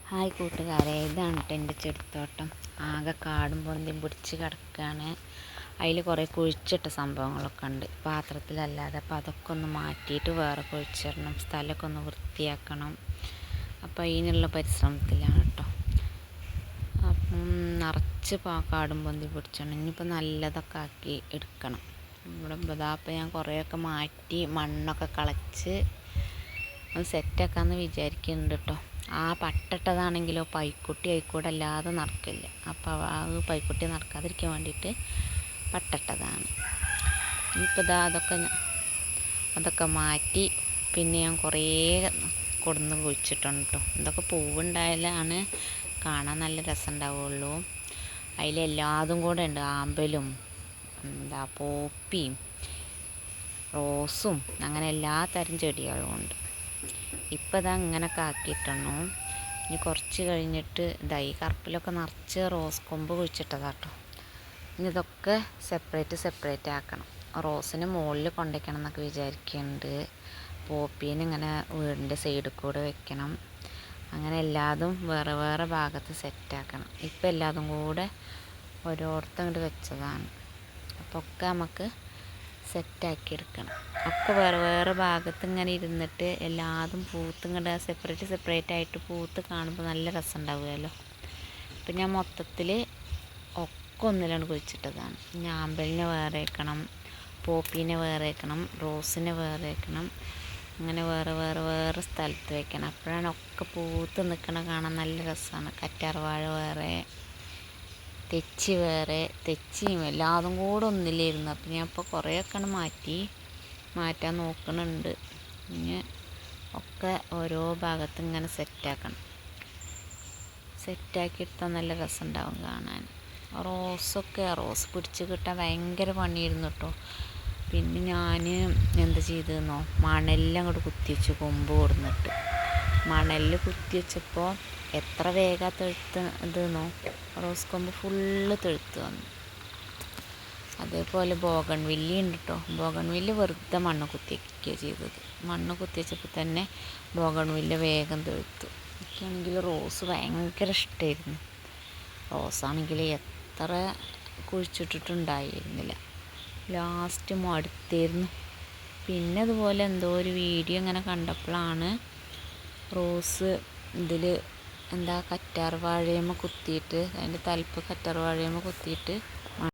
Hi കൂട്ടുകാരെ, ഇതാണ് കേട്ടോ എൻ്റെ ചെടിത്തോട്ടം. ആകെ കാടും പൊന്തിയും പിടിച്ച് കിടക്കുകയാണ്. അതിൽ കുറേ കുഴിച്ചിട്ട സംഭവങ്ങളൊക്കെ ഉണ്ട് പാത്രത്തിലല്ലാതെ. അപ്പോൾ അതൊക്കെ ഒന്ന് മാറ്റിയിട്ട് വേറെ കുഴിച്ചിടണം, സ്ഥലമൊക്കെ ഒന്ന് വൃത്തിയാക്കണം. അപ്പോൾ അതിനുള്ള പരിശ്രമത്തിലാണ് കേട്ടോ. അപ്പം നിറച്ച് കാടും പൊന്തി പിടിച്ചണം. ഇനിയിപ്പോൾ നല്ലതൊക്കെ ആക്കി എടുക്കണം. ഇവിടെ അപ്പോൾ ഞാൻ കുറേയൊക്കെ മാറ്റി മണ്ണൊക്കെ കളച്ച് ഒന്ന് സെറ്റാക്കാമെന്ന് വിചാരിക്കുന്നുണ്ട് കേട്ടോ. ആ പട്ടിട്ടതാണെങ്കിലോ പൈക്കുട്ടി ആയിക്കൂടെ അല്ലാതെ നടക്കില്ല. അപ്പോൾ ആ പൈക്കുട്ടി നടക്കാതിരിക്കാൻ വേണ്ടിയിട്ട് പട്ടിട്ടതാണ്. ഇനിയിപ്പോൾ അതൊക്കെ മാറ്റി പിന്നെ ഞാൻ കുറേ കൊടുന്ന് കുഴിച്ചിട്ടുണ്ട് കേട്ടോ. ഇതൊക്കെ പൂവുണ്ടായാലാണ് കാണാൻ നല്ല രസമുണ്ടാവുള്ളൂ. അതിലെല്ലാതും കൂടെ ഉണ്ട്. ആമ്പലും പോപ്പിയും റോസും അങ്ങനെ എല്ലാ തരം ചെടികളും ഉണ്ട്. ഇപ്പോൾ ഇങ്ങനെയൊക്കെ ആക്കിയിട്ടാണോ. ഇനി കുറച്ച് കഴിഞ്ഞിട്ട് ഈ കറുപ്പിലൊക്കെ നിറച്ച് റോസ് കൊമ്പ് കുഴിച്ചിട്ടതാട്ടോ. ഇനി ഇതൊക്കെ സെപ്പറേറ്റ് ആക്കണം. റോസിന് മുകളിൽ കൊണ്ടുവയ്ക്കണം എന്നൊക്കെ വിചാരിക്കുന്നുണ്ട്. പോപ്പീന് ഇങ്ങനെ വീടിൻ്റെ സൈഡിൽ കൂടെ വെക്കണം. അങ്ങനെ എല്ലാതും വേറെ വേറെ ഭാഗത്ത് സെറ്റാക്കണം. ഇപ്പോൾ എല്ലാതും കൂടെ ഓരോരുത്തർ അങ്ങോട്ട് വെച്ചതാണ്. അപ്പോൾ ഒക്കെ നമുക്ക് സെറ്റാക്കി എടുക്കണം. ഒക്കെ വേറെ വേറെ ഭാഗത്ത് ഇങ്ങനെ ഇരുന്നിട്ട് എല്ലാതും പൂത്ത് ഇങ്ങോട്ട് സെപ്പറേറ്റ് ആയിട്ട് പൂത്ത് കാണുമ്പോൾ നല്ല രസം ഉണ്ടാവുമല്ലോ. ഇപ്പം ഞാൻ മൊത്തത്തിൽ ഒക്കെ ഒന്നിലാണ് കുഴിച്ചിട്ടതാണ്. ഞാമ്പലിനെ വേറെ വെക്കണം, പോപ്പീനെ വേറെ വെക്കണം, റോസിനെ വേറെ വെക്കണം. അങ്ങനെ വേറെ വേറെ വേറെ സ്ഥലത്ത് വെക്കണം. അപ്പോഴാണ് ഒക്കെ പൂത്ത് നിൽക്കണ കാണാൻ നല്ല രസമാണ്. കറ്റാർവാഴ വേറെ, തെച്ചി വേറെ. തെച്ചിയും എല്ലാതും കൂടെ ഒന്നിലായിരുന്നു. അപ്പം ഞാൻ ഇപ്പോൾ കുറേയൊക്കെ മാറ്റാൻ നോക്കുന്നുണ്ട്. ഇനി ഒക്കെ ഓരോ ഭാഗത്ത് ഇങ്ങനെ സെറ്റാക്കിയെടുത്താൽ നല്ല രസമുണ്ടാവും കാണാൻ. റോസ് പിടിച്ച് കിട്ടാൻ ഭയങ്കര പണിയായിരുന്നു കേട്ടോ. പിന്നെ ഞാൻ എന്താ ചെയ്തതെന്നോ, മണലിൽ അങ്ങോട്ട് കുത്തിവെച്ച് കൊമ്പ് കൊടുന്നിട്ട് മണലിൽ കുത്തിവെച്ചപ്പോൾ എത്ര വേഗം തെഴുത്തതെന്നോ, റോസ് കൊമ്പ് ഫുള്ള് തെഴുത്ത് വന്നു. അതേപോലെ ബോഗൺവില്ല ഉണ്ട് കേട്ടോ. ബോഗൺവില്ല വെറുതെ മണ്ണ് കുത്തിവെക്കുകയാണ് ചെയ്തത്. മണ്ണ് കുത്തിവെച്ചപ്പോൾ തന്നെ ബോഗൺവില്ല വേഗം തെഴുത്തു. എനിക്കാണെങ്കിൽ റോസ് ഭയങ്കര ഇഷ്ടമായിരുന്നു. റോസാണെങ്കിൽ എത്ര കുഴിച്ചിട്ടിട്ടുണ്ടായിരുന്നില്ല. ലാസ്റ്റ് മടുത്തായിരുന്നു. പിന്നെ അതുപോലെ എന്തോ ഒരു വീഡിയോ ഇങ്ങനെ കണ്ടപ്പോഴാണ് റോസ് കറ്റാർ വാഴയമ്മ കുത്തിയിട്ട്, അതിൻ്റെ തലപ്പ് കറ്റാർ വാഴയമ്മ കുത്തിയിട്ട്